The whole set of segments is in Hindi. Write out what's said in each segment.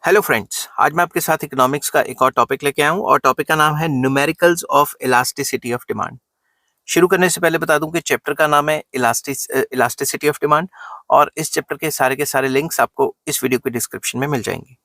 हेलो फ्रेंड्स, आज मैं आपके साथ इकोनॉमिक्स का एक और टॉपिक लेके आया हूँ और टॉपिक का नाम है numericals of elasticity of demand. शुरू करने से पहले बता दूं कि चैप्टर का नाम है इलास्टिसिटी ऑफ डिमांड और इस चैप्टर के सारे लिंक्स आपको इस वीडियो के डिस्क्रिप्शन में मिल जाएंगे।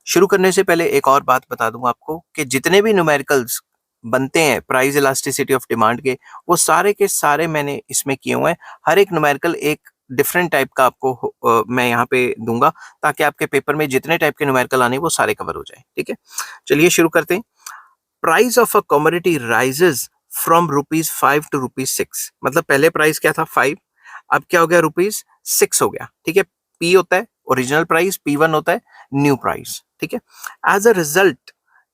शुरू करने से पहले एक और बात बता दूं आपको कि जितने भी न्यूमेरिकल्स बनते हैं प्राइस इलास्टिसिटी ऑफ डिमांड वो सारे के सारे मैंने इसमें किए हुए हैं। हर एक न्यूमेरिकल एक डिफरेंट टाइप का आपको मैं यहाँ पे दूंगा ताकि आपके पेपर में जितने टाइप के न्यूमेरिकल आने वो सारे कवर हो जाए। ठीक है, चलिए शुरू करते हैं। Price of a commodity rises from ₹5 to ₹6। मतलब पहले प्राइस क्या था 5, अब क्या हो गया ₹6 हो गया। ठीक है, पी होता है ओरिजिनल प्राइस, P1 होता है न्यू प्राइस। ठीक है, एज अ रिजल्ट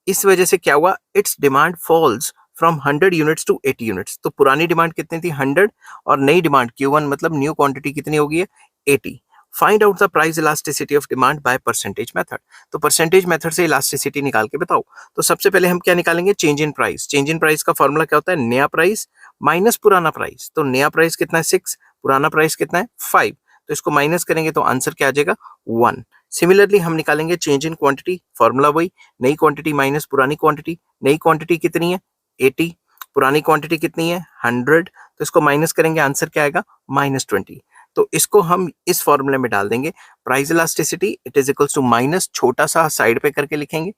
इस वजह से क्या हुआ, it's demand falls from 100 units to 80 units. तो पुरानी डिमांड कितनी थी 100 और नई डिमांड Q1 मतलब न्यू क्वांटिटी कितनी होगी 80। Find out the price elasticity of demand by percentage method. तो परसेंटेज मेथड से इलास्टिसिटी निकाल के बताओ। तो सबसे पहले हम क्या निकालेंगे, change in price. Change in price का फॉर्मूला क्या होता है, नया प्राइस माइनस पुराना प्राइस। तो नया प्राइस कितना है 6, पुराना प्राइस कितना है 5, तो इसको माइनस करेंगे तो आंसर क्या आ जाएगा 1। सिमिलरली हम निकालेंगे चेंज इन क्वांटिटी, फॉर्मूला वही, नई क्वांटिटी माइनस पुरानी क्वांटिटी। नई क्वांटिटी कितनी है 80, पुरानी क्वांटिटी कितनी है 100, तो इसको माइनस करेंगे आंसर क्या आएगा -20। तो इसको हम इस फॉर्मूले में डाल देंगे, price elasticity it is equals to minus, छोटा सा साइड पे करके लिखेंगे।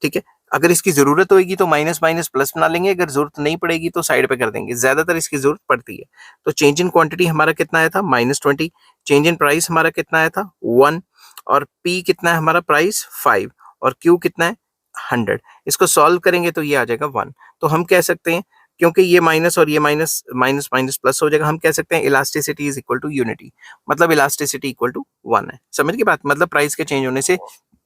ठीक है, अगर इसकी जरूरत होगी तो माइनस माइनस प्लस बना लेंगे, अगर जरूरत नहीं पड़ेगी तो साइड पे कर देंगे, ज्यादातर इसकी जरूरत पड़ती है। तो चेंज इन क्वांटिटी हमारा कितना आया था -20, चेंज इन प्राइस हमारा कितना आया था 1, और पी कितना है हमारा प्राइस 5, और क्यू कितना है 100। इसको सॉल्व करेंगे तो ये आ जाएगा 1। तो हम कह सकते हैं, क्योंकि ये माइनस और ये माइनस माइनस माइनस प्लस हो जाएगा, हम कह सकते हैं elasticity is equal to unity, मतलब इलास्टिसिटी इक्वल टू 1 है। समझ की बात, मतलब प्राइस के चेंज होने से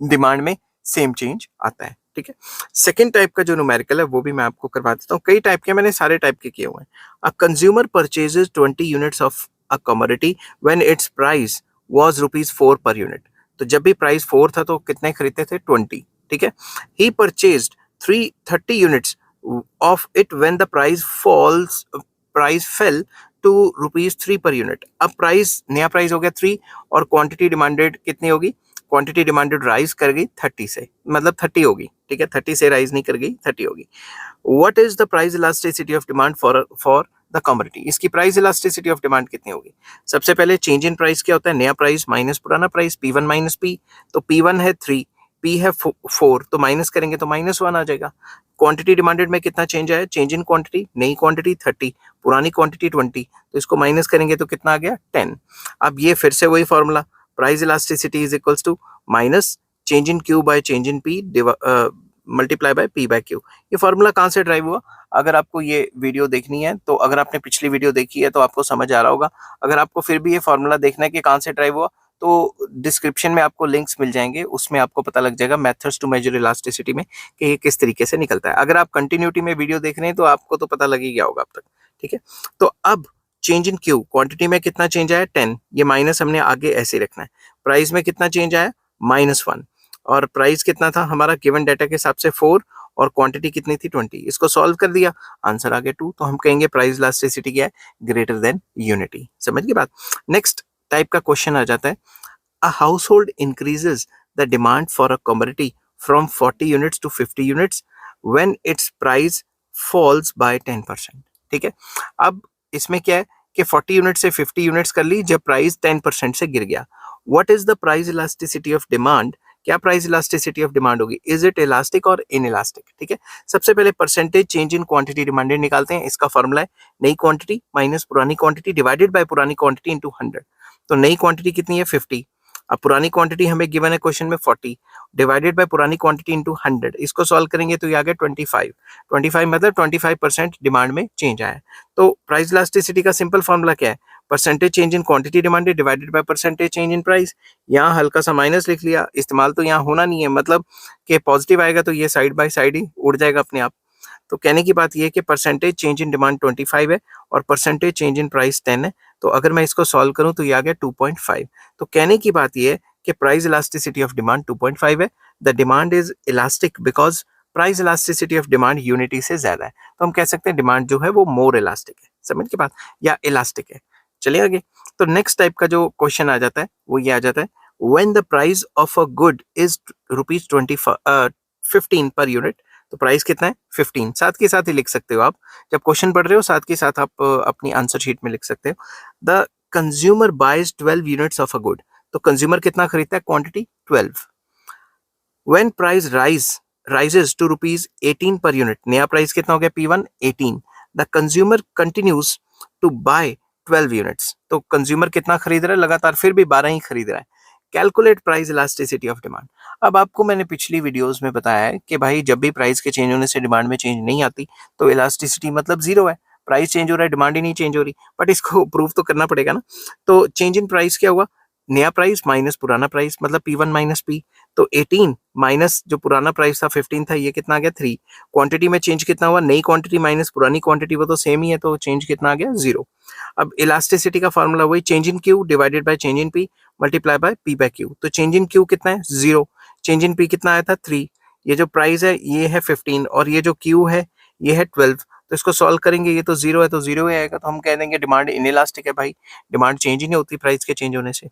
डिमांड में सेम चेंज आता है। ठीक है, सेकेंड टाइप का जो न्यूमेरिकल है वो भी मैं आपको करवा देता हूँ। कई टाइप के मैंने सारे टाइप के किए हुए हैं। A consumer purchases 20 units of a commodity when its price was ₹4 per unit. तो जब भी प्राइस 4 था तो कितने खरीदते थे 20। ठीक है, he purchased 30 units of it when the price fell to ₹3 per unit. अब प्राइस नया प्राइस हो गया 3 और क्वांटिटी डिमांडेड कितनी होगी, क्वांटिटी डिमांडेड राइज कर गई 30 से, मतलब 30 होगी। ठीक है, 30 से राइज नहीं कर गई, 30 होगी। What is the price elasticity of demand for the commodity. इसकी प्राइस इलास्टिसिटी ऑफ डिमांड कितनी होगी। सबसे पहले चेंज इन प्राइस क्या होता है, नया प्राइस माइनस पुराना प्राइस, P1 माइनस P। तो P1 है 3, P है 4, तो माइनस करेंगे तो -1 आ जाएगा। क्वांटिटी डिमांडेड में कितना चेंज आया, चेंज इन क्वांटिटी, नई क्वांटिटी 30, पुरानी क्वांटिटी 20, तो इसको माइनस करेंगे तो कितना आ गया 10। अब ये फिर से वही formula, price elasticity is equals to minus change in Q by change in P multiply by P by Q. ये फॉर्मूला कहाँ से ड्राइव हुआ, अगर आपको ये वीडियो देखनी है तो अगर आपने पिछली वीडियो देखी है तो आपको समझ आ रहा होगा। अगर आपको फिर भी ये फॉर्मूला देखना है कि कहाँ से ड्राइव हुआ तो डिस्क्रिप्शन में आपको लिंक्स मिल जाएंगे, उसमें आपको पता लग जाएगा मेथड्स टू मेजर इलास्टिसिटी में कि ये किस तरीके से निकलता है। अगर आप कंटिन्यूटी में वीडियो देख रहे हैं तो आपको तो पता लग ही गया होगा अब तक। ठीक है, तो अब चेंज इन क्यू, क्वांटिटी में कितना चेंज आया 10, ये माइनस हमने आगे ऐसे रखना है। प्राइस में कितना चेंज आया -1, और प्राइस कितना था हमारा गिवन डाटा के हिसाब से 4, और क्वांटिटी कितनी थी 20। इसको सॉल्व कर दिया, आंसर आ गया 2। तो हम कहेंगे प्राइस इलास्टिसिटी क्या है, ग्रेटर देन यूनिटी। समझ गए बात। नेक्स्ट टाइप का क्वेश्चन आ जाता है, a household increases the demand for a commodity from 40 units to 50 units when its price falls by 10%। ठीक है, अब इसमें क्या है कि 40 यूनिट से 50 यूनिट्स कर ली जब प्राइस 10% से गिर गया। What is the price elasticity of demand, क्या प्राइस इलास्टिसिटी ऑफ डिमांड होगी, इज इट इलास्टिक और इन इलास्टिक। ठीक है, सबसे पहले percentage change in quantity demanded निकालते हैं। इसका फॉर्मूला है नई क्वांटिटी माइनस पुरानी क्वांटिटी डिवाइडेड बाय पुरानी क्वांटिटी इनटू 100। तो नई क्वांटिटी कितनी है 50, अब पुरानी क्वांटिटी हमें गिवन है क्वेश्चन में 40, डिवाइडेड बाय पुरानी क्वांटिटी इनटू 100। इसको सॉल्व करेंगे तो ये आ गया 25 मतलब 25% डिमांड में चेंज आया। तो प्राइस इलास्टिसिटी का सिंपल फॉर्मूला क्या है, percentage change in quantity demanded divided by percentage change in price. यहाँ हल्का सा माइनस लिख लिया, इस्तेमाल तो यहाँ होना नहीं है, मतलब कि पॉजिटिव आएगा तो ये साइड बाय साइड ही उड़ जाएगा अपने आप। तो कहने की बात यह है कि परसेंटेज चेंज इन डिमांड 25 है और परसेंटेज चेंज इन प्राइस 10 है। तो अगर मैं इसको सॉल्व करूं तो ये आ गया 2.5। तो कहने की बात यह है कि प्राइस इलास्टिसिटी ऑफ डिमांड 2.5 है। The demand is elastic because price elasticity of demand unity से ज्यादा है। तो हम कह सकते हैं डिमांड जो है वो मोर इलास्टिक है। समझ की बात, या इलास्टिक है। चलिए आगे। तो नेक्स्ट टाइप का जो क्वेश्चन आ जाता है वो ये आ जाता है, when the price of a good is rupees 15 per unit, तो प्राइस कितना है 15, साथ के साथ ही लिख सकते हो आप, जब क्वेश्चन पढ़ रहे हो साथ के साथ आप अपनी आंसर शीट में लिख सकते हो। The consumer buys 12 units of a good, तो कंज्यूमर कितना खरीदता है, quantity 12। When price rises to rupees 18 per unit, नया प्राइस कितना हो गया P1 18, the consumer continues to buy 12 units, तो कंज्यूमर कितना खरीद रहा है, लगातार फिर भी 12 ही खरीद रहा है। Calculate price elasticity of demand. अब आपको मैंने पिछली वीडियोस में बताया है कि भाई जब भी प्राइस के चेंज होने से डिमांड में चेंज नहीं आती तो इलास्टिसिटी मतलब जीरो है, प्राइस चेंज हो रहा है डिमांड ही नहीं चेंज हो रही, बट इसको प्रूव तो करना पड़ेगा ना। तो चेंज इन प्राइस क्या हुआ, नया प्राइस माइनस पुराना प्राइस मतलब P1 माइनस P, तो 18 माइनस जो पुराना प्राइस था 15 था, ये कितना आ गया 3। क्वांटिटी में चेंज कितना हुआ, नई क्वांटिटी माइनस पुरानी क्वांटिटी, वो तो सेम ही है, तो चेंज कितना आ गया 0। अब इलास्टिसिटी का फॉर्मूला वही, change in Q divided by change in P multiply by P by Q, तो चेंज इन क्यू कितना है 0, चेंज इन पी कितना आया था 3, ये जो प्राइस है ये है 15 और ये जो क्यू है ये है 12, तो इसको सॉल्व करेंगे, ये तो 0 है तो 0 ही आएगा, तो हम कह देंगे डिमांड इनइलास्टिक है भाई, डिमांड चेंज ही नहीं होती प्राइस के चेंज होने से।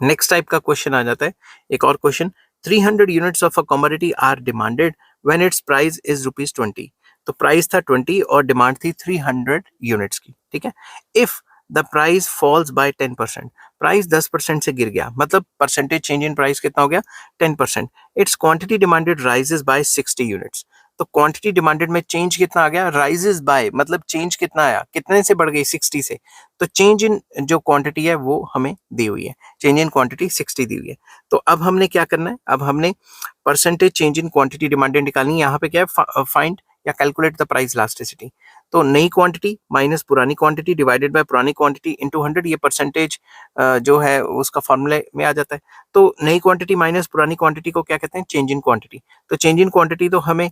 नेक्स्ट टाइप का क्वेश्चन आ जाता है, एक और question, 300 units of a commodity are demanded when its price is rupees 20, तो प्राइस था 20 और डिमांड थी 300 यूनिट्स की, ठीक है। If the price falls by 10%, price 10% से गिर गया, मतलब परसेंटेज चेंज इन प्राइस कितना हो गया 10%, it's quantity demanded rises by 60 units, तो क्वांटिटी डिमांडेड में चेंज कितना आ गया, राइजेस बाय मतलब चेंज कितना आया, कितने से बढ़ गई 60 से, तो चेंज इन जो क्वांटिटी है वो हमें दी हुई है, चेंज इन क्वांटिटी 60 दी हुई है। तो अब हमने क्या करना है, अब हमने percentage change in quantity demanded निकालनी है, यहाँ पे क्या है फाइंड या कैलकुलेट द प्राइस इलास्टिसिटी, तो नई क्वांटिटी माइनस पुरानी क्वांटिटी डिवाइडेड बाय पुरानी क्वांटिटी इनटू 100, ये परसेंटेज जो है उसका फॉर्मूले में आ जाता है। तो नई क्वांटिटी माइनस पुरानी क्वांटिटी को क्या कहते हैं, चेंज इन क्वांटिटी, तो चेंज इन क्वांटिटी तो हमें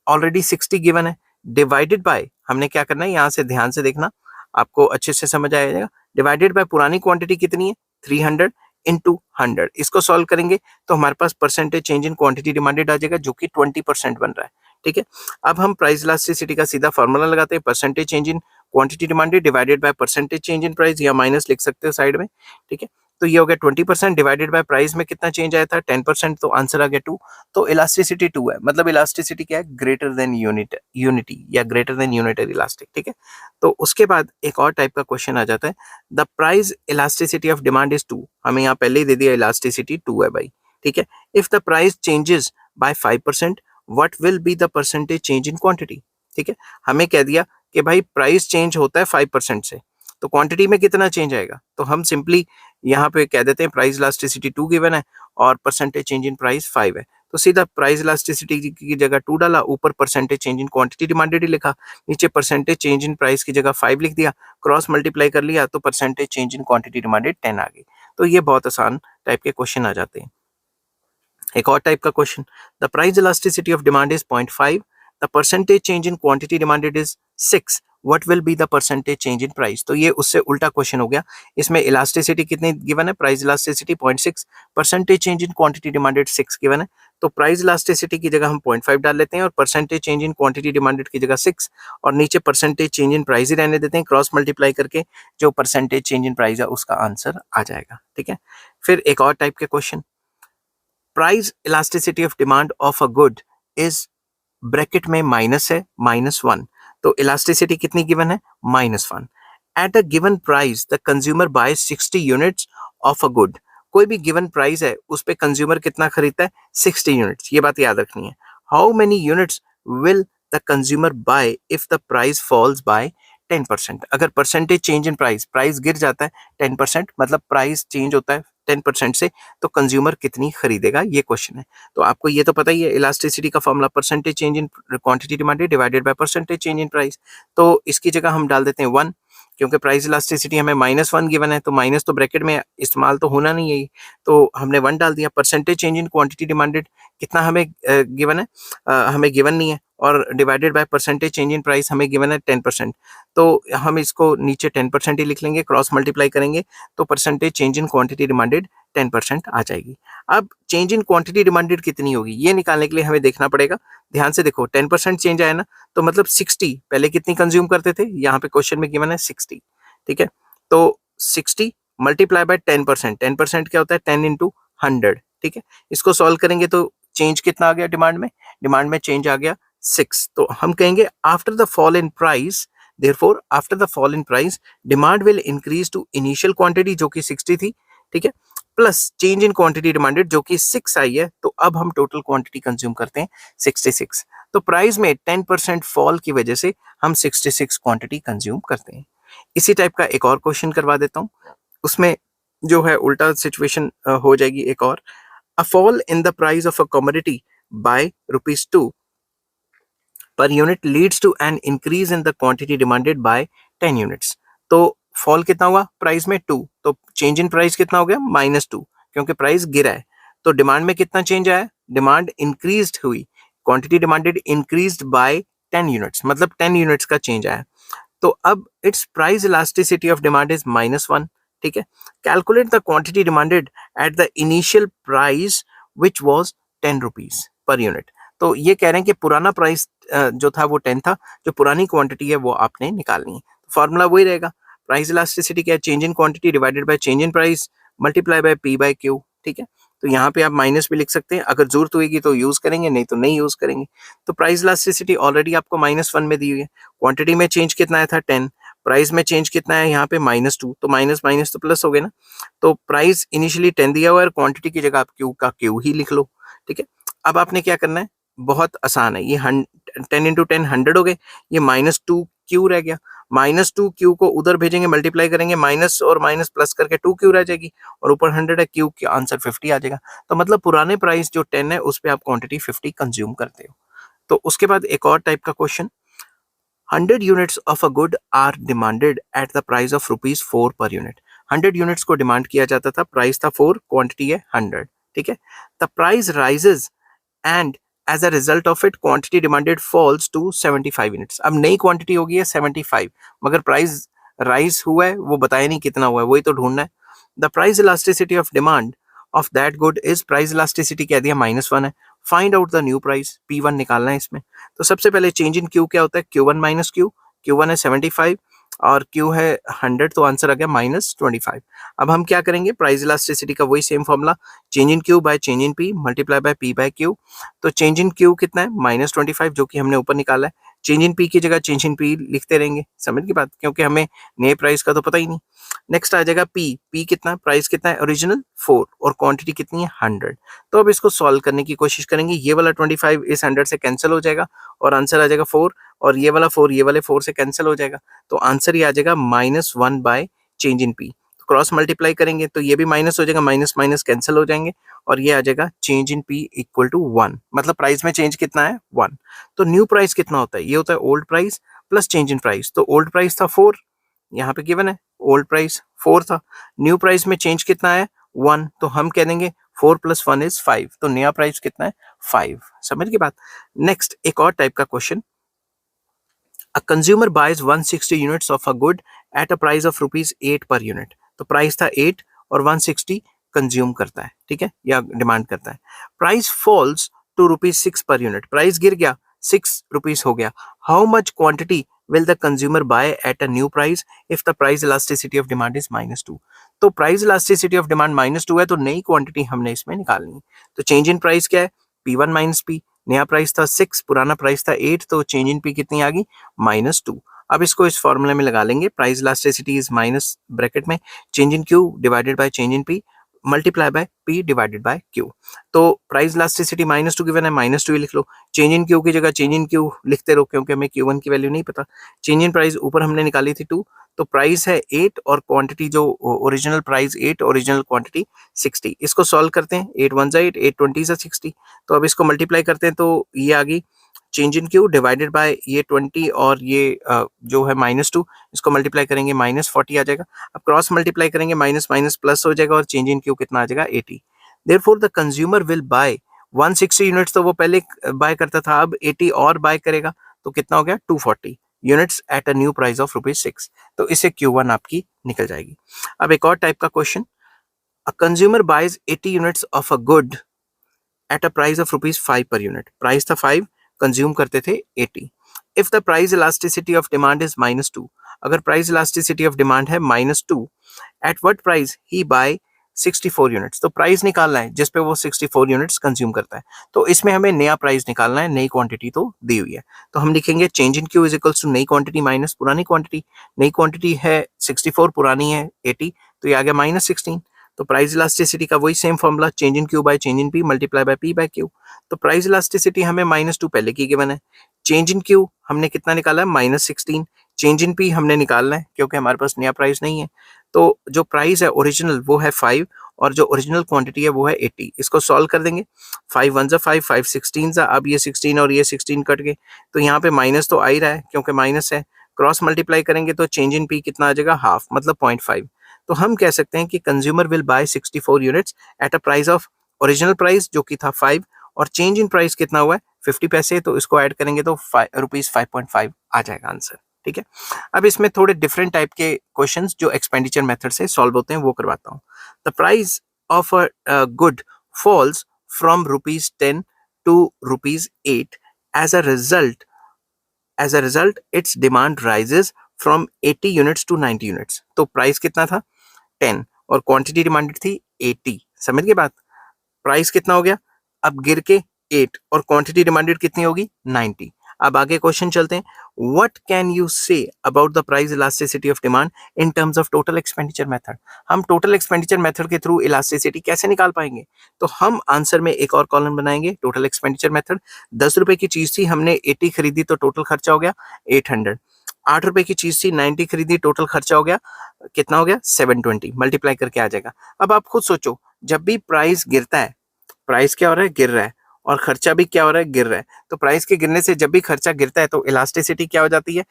ऑलरेडी 60 गिवन है, डिवाइडेड बाय हमने क्या करना है, यहाँ से ध्यान से देखना आपको अच्छे से समझ आ जाएगा, डिवाइडेड बाय पुरानी क्वांटिटी कितनी है 300 इंटू 100, इसको सॉल्व करेंगे तो हमारे पास percentage change in quantity demanded आ जाएगा जो कि 20% बन रहा है, ठीक है। अब हम प्राइस इलास्टिसिटी का सीधा फॉर्मूला लगाते हैं, percentage change in quantity demanded divided by percentage change in price, या माइनस लिख सकते हो साइड में, ठीक है। तो ये हो गया 20% डिवाइडेड बाय प्राइस में कितना चेंज आया था 10%, तो आंसर आ गया 2, तो इलास्टिसिटी 2 है, मतलब इलास्टिसिटी क्या है, ग्रेटर देन यूनिटी या ग्रेटर देन यूनिटरी इलास्टिक, ठीक है। तो उसके बाद एक और टाइप का क्वेश्चन आ जाता है, the price elasticity of demand is 2, हमें यहाँ पहले ही दे दिया इलास्टिसिटी 2 है भाई, ठीक है। If the price changes by 5%, what will be the percentage change in quantity, ठीक है। हमें कह दिया कि भाई प्राइस चेंज होता है 5% से, तो क्वांटिटी में कितना चेंज आएगा, तो हम सिंपली यहाँ पे कह देते हैं प्राइस इलास्टिसिटी 2 गिवन है और परसेंटेज चेंज इन प्राइस 5 है, तो सीधा प्राइस इलास्टिसिटी की जगह 2 डाला, ऊपर percentage change in quantity demanded ही लिखा, नीचे परसेंटेज चेंज इन प्राइस की जगह 5 लिख दिया, क्रॉस मल्टीप्लाई कर लिया तो percentage change in quantity demanded 10 आ गई। तो ये बहुत आसान टाइप के क्वेश्चन आ जाते हैं। एक और टाइप का question, the price elasticity of demand is 0.5, the percentage change in quantity demanded is 6, what will be the percentage change in price, तो ये उससे उल्टा क्वेश्चन हो गया, इसमें इलास्टिसिटी कितनी गिवन है, price elasticity 0.6, percentage change in quantity demanded 6 given है, तो प्राइस इलास्टिसिटी की जगह हम 0.5 डाल लेते हैं और percentage change in quantity demanded की जगह 6 और नीचे परसेंटेज चेंज इन प्राइस ही रहने देते हैं, क्रॉस मल्टीप्लाई करके जो परसेंटेज चेंज इन प्राइस है उसका आंसर आ जाएगा, ठीक है। फिर एक और टाइप के question, price elasticity of demand of a good is bracket में माइनस है -1, तो इलास्टिसिटी कितनी गिवन है -1, at a given price the consumer buy 60 units of a good, कोई भी गिवन प्राइस है उस पे कंज्यूमर कितना खरीदता है 60 यूनिट्स, ये बात याद रखनी है। How many units will the consumer buy if the price falls by 10%, अगर percentage change in price, price गिर जाता है 10%, मतलब प्राइस चेंज होता है 10% से, तो कंज्यूमर कितनी खरीदेगा, ये क्वेश्चन है। तो आपको ये तो पता ही है इलास्टिसिटी का formula percentage change in quantity demanded divided by percentage change in price, तो इसकी जगह हम डाल देते हैं 1, क्योंकि प्राइस इलास्टिसिटी हमें -1 गिवन है, तो माइनस तो ब्रैकेट में इस्तेमाल तो होना नहीं है, तो हमने 1 डाल दिया। Percentage change in quantity demanded कितना हमें गिवन है, हमें गिवन नहीं है, और divided by percentage change in price हमें गिवन है 10%, तो हम इसको नीचे 10% ही लिख लेंगे, क्रॉस मल्टीप्लाई करेंगे तो percentage change in quantity demanded 10% आ जाएगी। अब चेंज इन क्वांटिटी डिमांडेड कितनी होगी ये निकालने के लिए हमें देखना पड़ेगा, ध्यान से देखो 10% चेंज आया ना, तो मतलब 60 पहले कितनी कंज्यूम करते थे, यहाँ पे क्वेश्चन में गिवन है 60, ठीक है। तो 60 मल्टीप्लाई बाय 10%। 10% क्या होता है? 10 इंटू 100। ठीक है, इसको सॉल्व करेंगे तो चेंज कितना आ गया डिमांड में चेंज आ गया 6। तो हम कहेंगे after the fall in price, therefore after the fall in price demand will increase to initial quantity जो कि 60 थी, ठीक है, plus change in quantity demanded जो कि 6 आई है, तो अब हम टोटल क्वांटिटी कंज्यूम करते हैं 66। तो प्राइस में 10% फॉल की वजह से हम 66 क्वांटिटी कंज्यूम करते हैं। इसी टाइप का एक और क्वेश्चन करवा देता हूं, उसमें जो है उल्टा सिचुएशन हो जाएगी एक और। A fall in the price of a commodity by ₹2 per unit leads to an increase in the quantity demanded by 10 units। तो फॉल कितना हुआ प्राइस में 2, तो चेंज इन प्राइस कितना हो गया -2, क्योंकि प्राइस गिरा है। तो डिमांड में कितना चेंज आया? डिमांड इंक्रीज्ड हुई, quantity demanded increased by 10 units, मतलब 10 यूनिट्स का चेंज आया। तो अब it's price elasticity of demand is -1। ठीक है, calculate the quantity demanded at the initial price which was 10 rupees per unit. तो ये कह रहे हैं कि पुराना प्राइस जो था वो 10 था, जो पुरानी क्वांटिटी है वो आपने निकालनी है। तो फॉर्मूला वही रहेगा, प्राइस इलास्टिसिटी क्या है? Change in quantity divided by change in price multiply by P by Q. ठीक है, तो यहाँ पे आप माइनस भी लिख सकते हैं, अगर जरूरत होगी तो यूज करेंगे, नहीं तो नहीं यूज करेंगे। तो प्राइस इलास्टिसिटी ऑलरेडी आपको -1 में दी हुई है, क्वांटिटी में चेंज कितना आया था 10, प्राइस में चेंज कितना है यहाँ पे -2, तो माइनस माइनस तो प्लस हो गए ना। तो प्राइस इनिशियली 10 दिया हुआ है, क्वांटिटी की जगह आप क्यू का क्यू ही लिख लो। ठीक है, अब आपने क्या करना है, बहुत आसान है, ये 10 इंटू 10 100 हो गए, ये -2 क्यू रह गया, -2 क्यू को उधर भेजेंगे, मल्टीप्लाई करेंगे, माइनस और माइनस प्लस करके 2 क्यू रह जाएगी, और ऊपर 100 है, क्यू का आंसर 50 आ जाएगा। तो मतलब पुराने प्राइस जो 10 है उस पर आप क्वांटिटी 50 कंज्यूम करते हो। तो उसके बाद एक और टाइप का question, 100 units of a good are demanded at the price of ₹4 per unit. 100 units को डिमांड किया जाता था, प्राइस था 4, क्वांटिटी है 100। ठीक है, the price rises and as a result of it quantity demanded falls to 75 units. अब नई क्वांटिटी होगी है 75, मगर प्राइस राइज हुआ है वो बताया नहीं कितना हुआ है, वही तो ढूंढना है। The price elasticity of demand of that good is, price elasticity कह दिया -1 है, find out the new price, P1 निकालना है इसमें। तो सबसे पहले चेंज इन क्यू क्या होता है? Q1 माइनस क्यू, Q1 है 75 और Q है 100, तो आंसर आ गया -25। अब हम क्या करेंगे, प्राइस इलास्टिसिटी का वही same formula, change in Q by change in P multiply by P by Q. तो चेंज इन क्यू कितना है? -25, जो कि हमने ऊपर निकाला है। चेंज इन पी की जगह चेंज इन पी लिखते रहेंगे, समझ की बात, क्योंकि हमें नए प्राइस का तो पता ही नहीं। नेक्स्ट आ जाएगा पी, पी कितना, प्राइस कितना है ओरिजिनल 4 और क्वांटिटी कितनी है 100। तो अब इसको सॉल्व करने की कोशिश करेंगे, ये वाला 25 इस 100 से कैंसिल हो जाएगा और आंसर आ जाएगा 4, और ये वाला 4 ये वाले 4 से कैंसिल हो जाएगा, तो आंसर ही आ जाएगा -1 bye change in P. Cross multiply करेंगे तो ये भी माइनस हो जाएगा, माइनस माइनस कैंसिल हो जाएंगे, और ये आ जाएगा change in P equal to 1, मतलब प्राइस में चेंज कितना है 1। तो न्यू प्राइस कितना होता है? ये होता है old price plus change in price. तो ओल्ड प्राइस था 4, यहाँ पे गिवन है ओल्ड प्राइस 4 था, न्यू प्राइस में चेंज कितना है 1, तो हम कह देंगे 4 + 1 = 5, तो नया प्राइस कितना है 5। समझ की बात। नेक्स्ट एक और टाइप का question, a consumer buys 160 units of a good at a price of ₹8 per unit. तो प्राइस था 8 और 160 कंज्यूम करता है, ठीक है, या डिमांड करता है। Price falls to ₹6 per unit, price गिर गया, ₹6 हो गया। How much quantity will the consumer buy at a new price if the price elasticity of demand is -2। तो प्राइस इलास्टिसिटी ऑफ डिमांड -2 है, तो नई क्वांटिटी हमने इसमें निकालनी है। तो चेंज इन प्राइस क्या है? P1 - P, नया प्राइस था 6, पुराना प्राइस था 8, तो चेंज इन पी कितनी आ गई -2। अब इसको इस फॉर्मूले में लगा लेंगे, price elasticity is minus bracket में change in Q divided by change in P multiply by p divided by Q. तो प्राइस इलास्टिसिटी -2 गिवन है, -2 ही लिख लो, चेंज इन क्यू की जगह चेंज इन क्यू लिखते रहो, क्योंकि हमें Q1 की वैल्यू नहीं पता। चेंज इन प्राइस ऊपर हमने निकाली थी 2, तो प्राइस है 8 और क्वांटिटी जो ओरिजिनल प्राइस 8, ओरिजिनल क्वांटिटी 60। इसको सॉल्व करते हैं, 8 1 8, 8 20 60। तो अब इसको मल्टीप्लाई करते हैं, तो ये आ गई change in Q divided bye ये 20 और ये जो है -2, इसको मल्टीप्लाई करेंगे -40 आ जाएगा। अब क्रॉस मल्टीप्लाई करेंगे, माइनस माइनस प्लस हो जाएगा और चेंज इन क्यू कितना आ जाएगा 80। Therefore the consumer will bye 160 units, तो वो पहले बाय करता था, अब 80 और बाय करेगा, तो कितना हो गया 240 units at a new price of ₹6। तो इससे Q1 आपकी निकल जाएगी। अब एक और टाइप का question, a consumer buys 80 units of a good at a price of ₹5 per unit. Price था 5, कंज्यूम करते थे 80। If the price elasticity of demand is -2, अगर प्राइस इलास्टिसिटी ऑफ डिमांड है -2 at what price he buy 64 units. तो प्राइस निकालना है जिस पे वो 64 यूनिट्स कंज्यूम करता है। तो इसमें हमें नया प्राइस निकालना है, नई क्वांटिटी तो दी हुई है। तो हम लिखेंगे change in Q is equals to नई क्वांटिटी माइनस पुरानी क्वांटिटी। नई क्वांटिटी है 64, पुरानी है 80, तो ये आ गया -16। तो प्राइस इलास्टिसिटी का वही same formula, change in Q by change in P multiply by P by Q. तो प्राइस इलास्टिसिटी हमें -2 पहले की गिवन है, चेंज इन क्यू हमने कितना निकाला है -16, चेंज इन पी हमने निकालना है क्योंकि हमारे पास नया प्राइस नहीं है। तो जो प्राइस है ओरिजिनल वो है 5 और जो ओरिजिनल क्वांटिटी है वो है 80। इसको सॉल्व कर देंगे, 5 1 5, 5 16 अब ये 16 और ये 16 कट गए, तो यहाँ पे माइनस तो आ ही रहा है क्योंकि माइनस है। क्रॉस मल्टीप्लाई करेंगे तो चेंज इन पी कितना आ जाएगा, हाफ, मतलब 0.5। तो हम कह सकते हैं कि consumer will bye 64 units at a price of original price जो कि था 5 और चेंज इन प्राइस कितना हुआ है 50 पैसे, तो इसको ऐड करेंगे तो ₹5.5 आ जाएगा आंसर। ठीक है, अब इसमें थोड़े डिफरेंट टाइप के क्वेश्चंस जो एक्सपेंडिचर मेथड से सॉल्व होते हैं वो करवाता हूँ। The price of a good falls from ₹10 to ₹8 as a result its demand rises from 80 units to 90 units। तो प्राइस कितना था 10 और क्वांटिटी डिमांडेड थी 80। समझ गए बात, प्राइस कितना हो गया, अब गिर के 8 और क्वांटिटी डिमांडेड कितनी होगी 90। अब आगे क्वेश्चन चलते हैं, what can you say about the price elasticity of demand in terms of total expenditure method. हम टोटल एक्सपेंडिचर मेथड के थ्रू इलास्टिसिटी कैसे निकाल पाएंगे। तो हम आंसर में एक और कॉलम बनाएंगे, टोटल एक्सपेंडिचर मेथड। 10 रुपए की चीज थी, हमने 80 खरीदी तो टोटल खर्चा हो गया 800। 8 रुपए की चीज थी 90 खरीदी, टोटल खर्चा हो गया कितना हो गया 720, मल्टीप्लाई करके आ जाएगा। अब आप खुद सोचो, जब भी प्राइस गिरता है, प्राइस क्या हो रहा है गिर रहा है और खर्चा भी क्या हो रहा है गिर रहा है, तो प्राइस के गिरने से जब भी खर्चा गिरता है तो इलास्टिसिटी क्या हो जाती है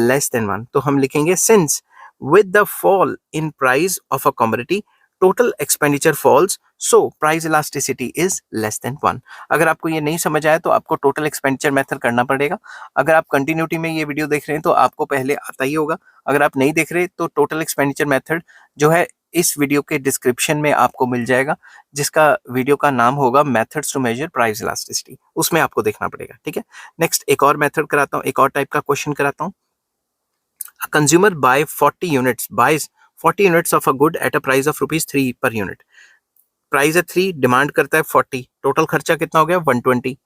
<<1। तो हम लिखेंगे since with the fall in price of a commodity total expenditure falls so price elasticity is <1। अगर आपको ये नहीं समझ आया तो आपको टोटल एक्सपेंडिचर मेथड करना पड़ेगा। अगर आप कंटिन्यूटी में ये वीडियो देख रहे हैं तो आपको पहले आता ही होगा। अगर आप नहीं देख रहे तो टोटल एक्सपेंडिचर मेथड जो है इस वीडियो के डिस्क्रिप्शन में आपको मिल जाएगा, जिसका वीडियो का नाम होगा methods to measure price elasticity, उसमें आपको देखना पड़ेगा। ठीक है, नेक्स्ट एक और मेथड कराता हूँ, एक और टाइप का क्वेश्चन कराता हूँ। Consumer buy 40 units of a good at a price of ₹3 per unit. Price है 3, डिमांड करता है 40, टोटल खर्चा कितना हो गया 120।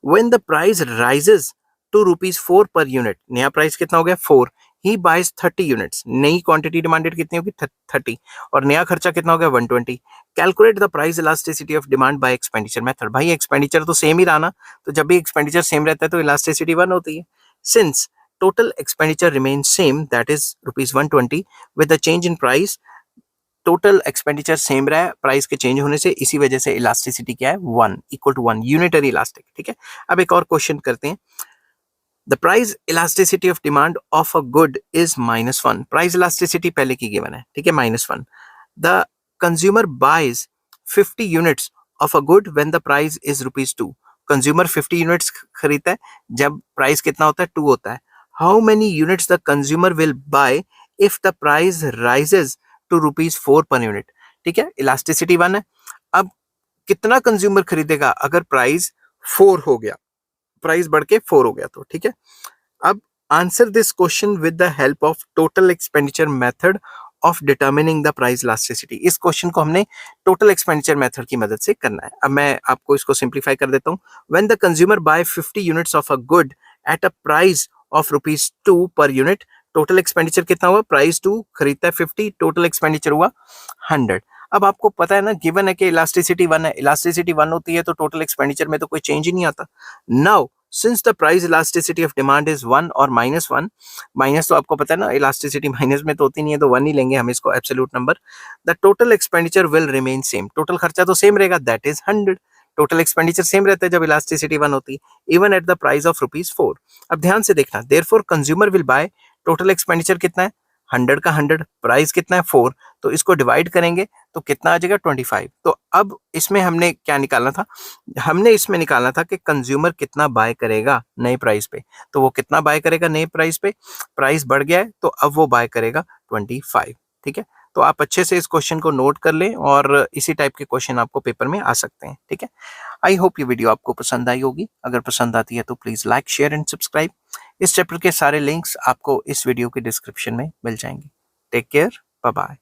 When the price rises to ₹4 per unit, नया प्राइस कितना हो गया 4, ही बाइज 30 यूनिट्स, नई क्वांटिटी डिमांडेड कितनी होगी 30 और नया खर्चा कितना हो गया 120। Calculate the price elasticity of demand by expenditure method. भाई एक्सपेंडिचर तो सेम ही रहा ना, तो जब भी एक्सपेंडिचर सेम रहता है तो इलास्टिसिटी 1 होती है। Since total expenditure remain same that is ₹120 with the change in price, total expenditure same रहा है प्राइस के चेंज होने से, इसी वजह से इलास्टिसिटी क्या है 1 इक्वल टू 1 यूनिटरी इलास्टिक। ठीक है, अब एक और क्वेश्चन करते हैं। The price elasticity of demand of a good is -1। Price elasticity पहले की गिवन है, ठीक है, -1। The consumer buys 50 units of a good when the price is ₹2। Consumer 50 units खरीदता है जब प्राइस कितना होता है 2 होता है। How many units the consumer will buy if the price rises to ₹4 per unit. ठीक है, इलास्टिसिटी 1 है। अब कितना कंज्यूमर खरीदेगा अगर प्राइस 4 हो गया, प्राइस बढ़ के 4 हो गया तो। ठीक है, अब answer this question with the help of total expenditure method of determining the price elasticity. इस क्वेश्चन को हमने टोटल एक्सपेंडिचर मेथड की मदद से करना है। अब मैं आपको इसको सिंप्लीफाई कर देता हूँ। When the consumer buy 50 units of a good at a price of ₹2 per unit, total expenditure कितना हुआ, प्राइस 2 खरीदता है 50, टोटल एक्सपेंडिचर हुआ 100। अब आपको पता है ना, गिवन है कि इलास्टिसिटी 1 है, इलास्टिसिटी 1 होती है तो टोटल एक्सपेंडिचर में तो कोई चेंज ही नहीं आता। Now since the price elasticity of demand is 1 और -1, माइनस तो आपको पता है ना इलास्टिसिटी माइनस में तो होती नहीं है, तो 1 ही लेंगे हम इसको absolute number. The total expenditure will remain same, total खर्चा तो सेम रहेगा that is 100। Total expenditure same रहता है जब इलास्टिसिटी 1 होती है, even at the price of ₹4। अब ध्यान से देखना, therefore consumer will bye, total expenditure कितना है 100 का 100, प्राइस कितना है 4, तो इसको डिवाइड करेंगे तो कितना आ जाएगा 25। तो अब इसमें हमने क्या निकालना था, हमने इसमें निकालना था कि कंज्यूमर कितना बाय करेगा नए प्राइस पे, तो वो कितना बाय करेगा नए प्राइस पे, प्राइस बढ़ गया है तो अब वो बाय करेगा 25। ठीक है, तो आप अच्छे से इस क्वेश्चन को नोट कर लें और इसी टाइप के क्वेश्चन आपको पेपर में आ सकते हैं। ठीक है, आई होप ये वीडियो आपको पसंद आई होगी। अगर पसंद आती है तो please like share and subscribe. इस चैप्टर के सारे लिंक्स आपको इस वीडियो के डिस्क्रिप्शन में मिल जाएंगे। Take care, bye bye.